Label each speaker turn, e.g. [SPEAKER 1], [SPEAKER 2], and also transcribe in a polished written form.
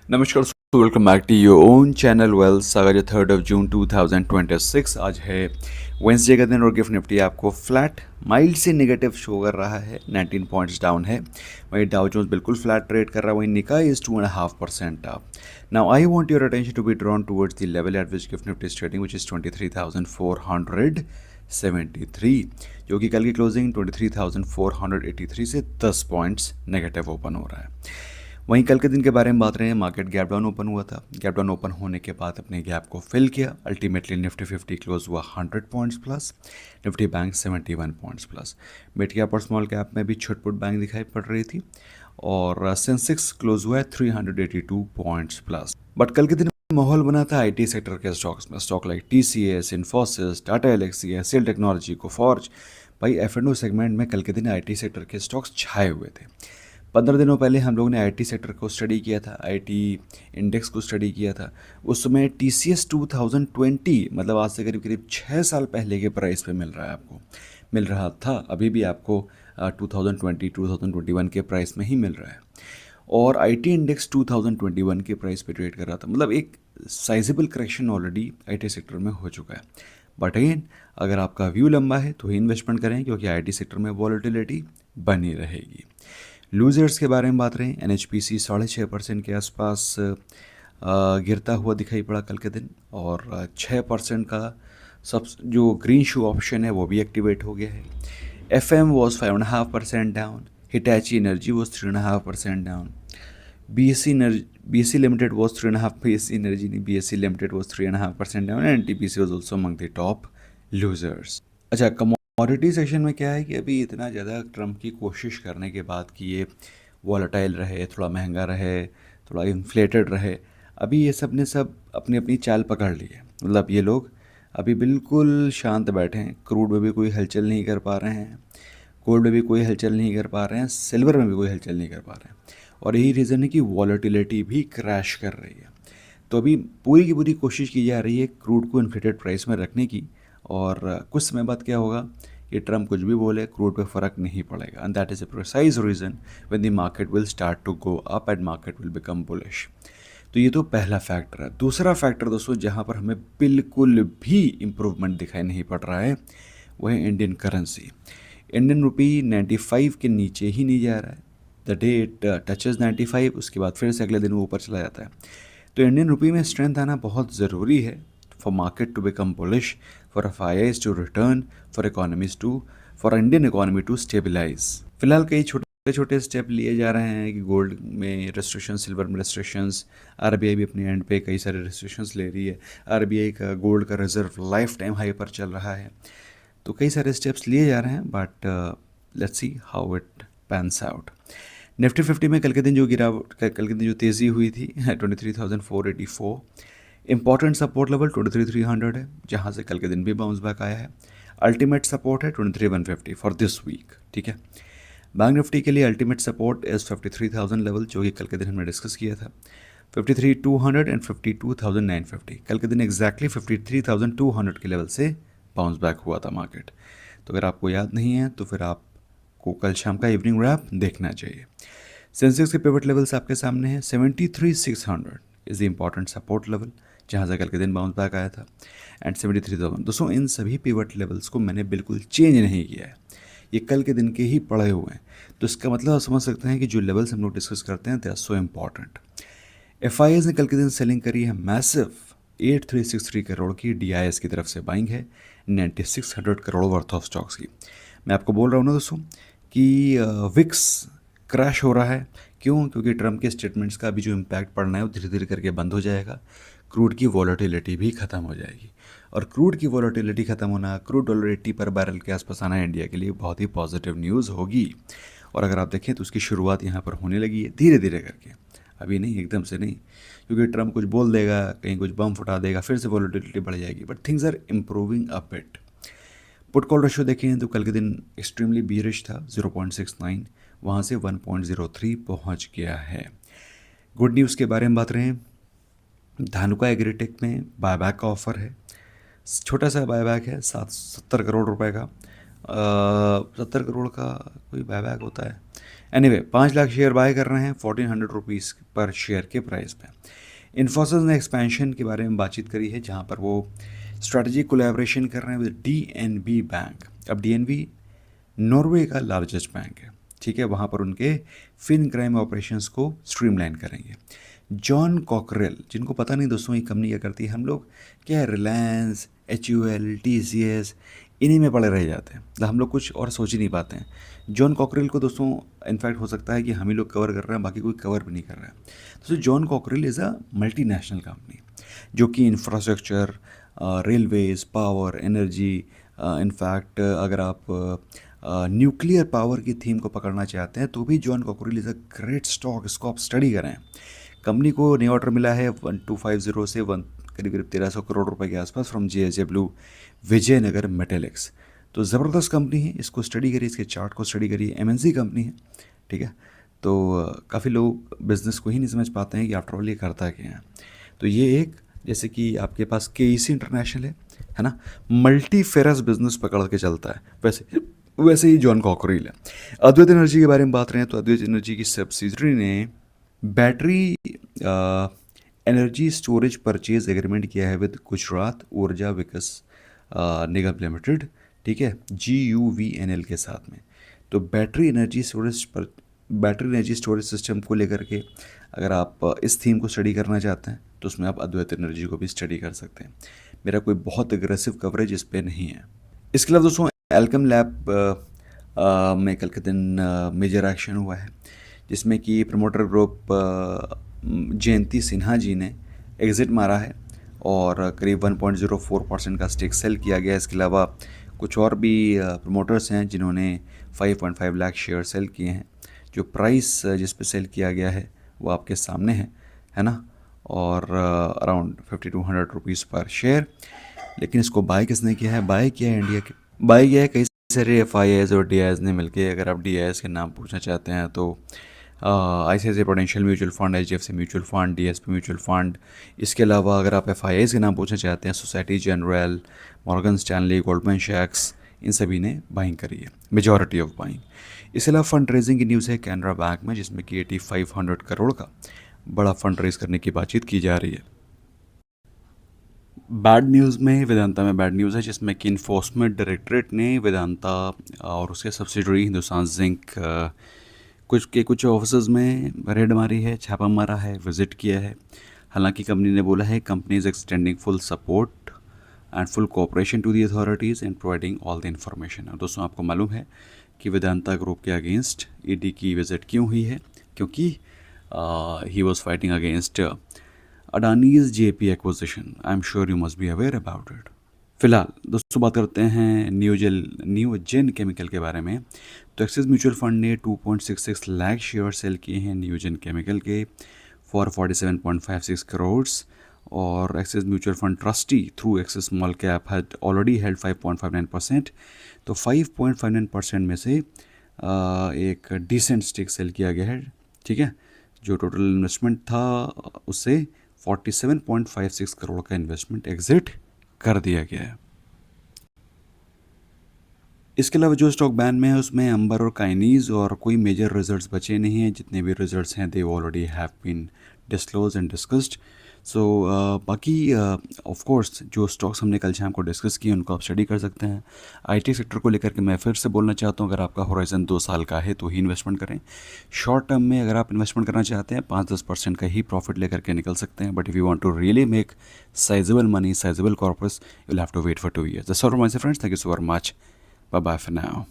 [SPEAKER 1] नमस्कार दोस्तों, welcome back to your own channel wealth. आज है 3 जून 2026। आज है वेंसडे का दिन और गिफ्ट निफ्टी आपको फ्लैट माइल्ड से नेगेटिव शो कर रहा है, 19 पॉइंट्स डाउन है। वहीं डाउ जोन्स बिल्कुल फ्लैट ट्रेड कर रहा है, वहीं Nikkei is 2.5% up. Now I want your attention to be drawn towards the level at which GIFT Nifty is trading, which is 23,473, जो कि कल की क्लोजिंग 23,483 से 10 पॉइंट्स नेगेटिव ओपन हो रहा है। वहीं कल के दिन के बारे में बात रहे हैं, मार्केट गैप डाउन ओपन हुआ था। गैप डाउन ओपन होने के बाद अपने गैप को फिल किया। अल्टीमेटली निफ्टी 50 क्लोज हुआ 100 points plus, Nifty bank 71 points plus. Mid cap और स्मॉल कैप में भी छुटपुट बैंक दिखाई पड़ रही थी और सेंसेक्स क्लोज हुआ है 382 पॉइंट्स प्लस। बट कल के दिन माहौल बना था आईटी सेक्टर के स्टॉक्स में। Stock like TCS, Infosys, Tata Elxsi, HCL technology, Coforge, भाई एफ&ओ सेगमेंट में कल के दिन आईटी सेक्टर के स्टॉक्स छाए हुए थे। 15 दिनों पहले हम लोगों ने आईटी सेक्टर को स्टडी किया था, आईटी इंडेक्स को स्टडी किया था। उस समय टीसीएस 2020 मतलब आज से करीब करीब 6 साल पहले के प्राइस पे मिल रहा है आपको, मिल रहा था। अभी भी आपको 2020 2021 के प्राइस में ही मिल रहा है। और आईटी इंडेक्स 2021 के प्राइस पे ट्रेड कर रहा था। मतलब एक sizeable correction already IT sector में हो चुका है। बट अगेन, अगर आपका व्यू लंबा है तो ही इन्वेस्टमेंट करें, क्योंकि आईटी सेक्टर में वॉलेटिलिटी बनी रहेगी। लूजर्स के बारे में बात रहे, एनएचपीसी 6.5% के आसपास गिरता हुआ दिखाई पड़ा कल के दिन, और 6% का सब जो ग्रीन शू ऑप्शन है वो भी एक्टिवेट हो गया है। FM was 5.5% down, Hitachi Energy was 3.5% down, BSC Limited was 3.5, BSC Energy नहीं, BSC Limited was 3.5% down, and NTPC was also among the top losers. अच्छा, कमोडिटी सेक्शन में क्या है कि अभी इतना ज़्यादा ट्रम्प की कोशिश करने के बाद कि ये वॉलेटाइल रहे, थोड़ा महंगा रहे, थोड़ा इन्फ्लेटेड रहे, अभी ये सब ने सब अपनी अपनी चाल पकड़ ली है। मतलब ये लोग अभी बिल्कुल शांत बैठे हैं। क्रूड में भी कोई हलचल नहीं कर पा रहे हैं, गोल्ड में भी कोई हलचल नहीं कर पा रहे हैं, सिल्वर में भी कोई हलचल नहीं कर पा रहे हैं। और यही रीज़न है कि वॉलेटिलिटी भी क्रैश कर रही है। तो अभी पूरी की पूरी कोशिश की जा रही है क्रूड को इन्फ्लेटेड प्राइस में रखने की। और कुछ समय बाद क्या होगा कि ट्रम्प कुछ भी बोले, क्रूड पे फ़र्क नहीं पड़ेगा। And that is a precise reason when the market will start to go up and market will become bullish. तो ये तो पहला फैक्टर है। दूसरा फैक्टर दोस्तों, जहाँ पर हमें बिल्कुल भी इम्प्रूवमेंट दिखाई नहीं पड़ रहा है, वो है इंडियन करेंसी। इंडियन रुपी 95 के नीचे ही नहीं जा रहा है। द डे इट टचेज 95, उसके बाद फिर से अगले दिन वो ऊपर चला जाता है। तो इंडियन रुपी में स्ट्रेंथ आना बहुत ज़रूरी है for market to become bullish, for FIIs to return, for Indian economy to stabilise. फिलहाल कई छोटे छोटे स्टेप लिए जा रहे हैं कि गोल्ड में रेस्ट्रिक्शंस, सिल्वर में रेस्ट्रिक्शंस, आरबीआई भी अपने एंड पे कई सारे रेस्ट्रिक्शंस ले रही है। आरबीआई का गोल्ड का रिजर्व लाइफ टाइम हाई पर चल रहा है। तो कई सारे स्टेप्स लिए जा रहे हैं, but let's see how it pans out. Nifty 50 में कल के दिन जो गिरावट, कल के दिन जो तेज़ी हुई थी 23,484। इंपॉर्टेंट सपोर्ट लेवल 23,300 है, जहाँ से कल के दिन भी बाउंस बैक आया है। अल्टीमेट सपोर्ट है 23,150 फॉर दिस वीक, ठीक है। बैंक निफ्टी के लिए अल्टीमेट सपोर्ट इज़ 53,000 लेवल, जो कि कल के दिन हमने डिस्कस किया था। 53,200 एंड 52,950, कल के दिन एग्जैक्टली 53,200 के लेवल से बाउंस बैक हुआ था मार्केट। तो अगर आपको याद नहीं है तो फिर आपको कल शाम का इवनिंग रैप देखना चाहिए। सेंसेक्स के पिवट लेवल्स आपके सामने हैं। 73,600 is the important support level, जहाँ से कल के दिन बाउंस बैक आया था, एंड 73,000। दोस्तों, इन सभी पिवट लेवल्स को मैंने बिल्कुल चेंज नहीं किया है, ये कल के दिन के ही पड़े हुए हैं। तो इसका मतलब आप समझ सकते हैं कि जो लेवल्स हम लोग डिस्कस करते हैं they are so important. FIIs ने कल के दिन सेलिंग करी है मैसिव 8363 करोड़ की, डीआईएस की तरफ से बाइंग है 9600 करोड़ वर्थ ऑफ स्टॉक्स की। मैं आपको बोल रहा हूँ ना दोस्तों कि विक्स क्रैश हो रहा है। क्यों? क्योंकि ट्रम्प के स्टेटमेंट्स का अभी जो इम्पैक्ट पड़ना है वो धीरे धीरे करके बंद हो जाएगा। क्रूड की वॉलेटिलिटी भी ख़त्म हो जाएगी, और क्रूड की वॉलेटिलिटी ख़त्म होना, क्रूड डॉलर 80 पर बैरल के आसपास आना इंडिया के लिए बहुत ही पॉजिटिव न्यूज़ होगी। और अगर आप देखें तो उसकी शुरुआत यहाँ पर होने लगी है धीरे धीरे करके, अभी नहीं, एकदम से नहीं। क्योंकि ट्रम्प कुछ बोल देगा, कहीं कुछ बम फुटा देगा, फिर से वॉलेटिलिटी बढ़ जाएगी। But things are improving a bit. Put call ratio देखें तो कल के दिन एक्सट्रीमली बियरिश था, 0.69, वहाँ से 1.03 पहुँच गया है। गुड न्यूज़ के बारे में बात रहे हैं, धानुका एग्रीटेक में बायबैक का ऑफ़र है। छोटा सा बायबैक है, 70 करोड़ रुपए का। 70 करोड़ का कोई बायबैक होता है, एनीवे 5 लाख शेयर बाय कर रहे हैं 1400 रुपीज़ पर शेयर के प्राइस पे। इन्फोसिस ने एक्सपेंशन के बारे में बातचीत करी है, जहाँ पर वो स्ट्रैटेजिक कोलैबोरेशन कर रहे हैं विद डीएनबी बैंक। अब डीएनबी नॉर्वे का लार्जेस्ट बैंक है, ठीक है, वहाँ पर उनके फिन क्राइम ऑपरेशंस को स्ट्रीमलाइन करेंगे। जॉन कॉकरेल, जिनको पता नहीं दोस्तों ये कंपनी क्या करती है, हम लोग क्या है रिलायंस, HUL, TCS इन्हीं में पड़े रह जाते हैं, मतलब हम लोग कुछ और सोच ही नहीं पाते हैं। जॉन कॉकरेल को दोस्तों इनफैक्ट हो सकता है कि हम ही लोग कवर कर रहे हैं, बाकी कोई कवर भी नहीं कर रहा है। दोस्तों John cockerel is a multinational company जो कि infrastructure, railways, power, energy, in fact अगर आप न्यूक्लियर पावर की थीम को पकड़ना चाहते हैं तो भी John cockerel is a great stock, इसको आप स्टडी करें। कंपनी को नया ऑर्डर मिला है 1250 से करीब करीब 1300 करोड़ रुपए के आसपास फ्रॉम JSW विजयनगर मेटेलिक्स। तो ज़बरदस्त कंपनी है, इसको स्टडी करिए, इसके चार्ट को स्टडी करिए। MNC कंपनी है, ठीक है। तो काफ़ी लोग बिज़नेस को ही नहीं समझ पाते हैं कि आफ्टर ऑल ये करता क्या है। तो ये एक, जैसे कि आपके पास KEC इंटरनेशनल है ना, मल्टी फेरस बिजनेस पकड़ के चलता है, वैसे ही जॉन कॉकरेल है। अद्वैत एनर्जी के बारे में बात करें तो अद्वैत एनर्जी की सब्सिडरी ने battery energy storage purchase agreement किया है विद गुजरात ऊर्जा विकास निगम लिमिटेड, ठीक है, GUVNL के साथ में। तो बैटरी एनर्जी स्टोरेज सिस्टम को लेकर के अगर आप इस थीम को स्टडी करना चाहते हैं तो उसमें आप अद्वैत एनर्जी को भी स्टडी कर सकते हैं। मेरा कोई बहुत एग्रेसिव कवरेज इस पर नहीं है। इसके अलावा दोस्तों एल्केम लैब में कल के दिन मेजर एक्शन हुआ है, जिसमें कि प्रमोटर ग्रुप जयंती सिन्हा जी ने एग्ज़िट मारा है और करीब 1.04% का स्टेक सेल किया गया है। इसके अलावा कुछ और भी प्रमोटर्स हैं जिन्होंने 5.5 लाख शेयर सेल किए हैं। जो प्राइस जिस पे सेल किया गया है वो आपके सामने है ना, और अराउंड 5200 रुपीज़ पर शेयर। लेकिन इसको बाय किसने किया है? बाय किया है इंडिया के, बाय किया है कई सारे FIIs और DIs ने मिलके। अगर आप DIs के नाम पूछना चाहते हैं तो ICICI prudential mutual fund, HDFC mutual fund, DSP mutual fund. इसके अलावा अगर आप FIIs के नाम पूछना चाहते हैं, Societe Generale, Morgan Stanley, Goldman सैक्स, इन सभी ने बाइंग करी है, मेजॉरिटी ऑफ बाइंग। इसके अलावा फंड रेजिंग की न्यूज़ है कैनरा बैंक में, जिसमें कि 8500 करोड़ का बड़ा फंड रेज करने की बातचीत की जा रही है। बैड न्यूज़ में वेदांता में बैड न्यूज़ है, जिसमें कि इन्फोर्समेंट डायरेक्टरेट ने वेदांता और उसके सब्सिडरी हिंदुस्तान जिंक कुछ ऑफिस में रेड मारी है, छापा मारा है, विजिट किया है। हालांकि कंपनी ने बोला है company is extending full support and full cooperation to the authorities and providing all the information. दोस्तों आपको मालूम है कि वेदांता ग्रुप के अगेंस्ट ED की विजिट क्यों हुई है? क्योंकि he was fighting against Adani's JP acquisition. I am sure you must be aware about it. फिलहाल दोस्तों बात करते हैं न्यूजेन केमिकल के बारे में। तो एक्सिस म्यूचुअल फंड ने 2.66 लाख शेयर सेल किए हैं न्यूजेन केमिकल के फॉर 47.56 करोड़, और axis mutual fund trustee through axis small cap had already held 5.59%। तो 5.59% में से एक डिसेंट स्टेक सेल किया गया है, ठीक है। जो टोटल इन्वेस्टमेंट था उससे 47.56 करोड़ का इन्वेस्टमेंट एग्जिट कर दिया गया है। इसके अलावा जो स्टॉक बैन में है उसमें अंबर और काइनीज और कोई मेजर रिजल्ट्स बचे नहीं हैं। जितने भी रिजल्ट्स हैं they already have been disclose and discussed. So बाकी ऑफ कोर्स जो स्टॉक्स हमने कल शाम को डिस्कस किए उनको आप स्टडी कर सकते हैं। IT सेक्टर को लेकर के मैं फिर से बोलना चाहता हूँ, अगर आपका होराइजन 2 साल का है तो ही इन्वेस्टमेंट करें। शॉर्ट टर्म में अगर आप इन्वेस्टमेंट करना चाहते हैं 5-10% का ही प्रॉफिट लेकर के निकल सकते हैं। But if you want to really make sizeable money, sizeable corpus, you will have to wait for 2 years। That's all from my friends, thank you so very much, bye bye for now.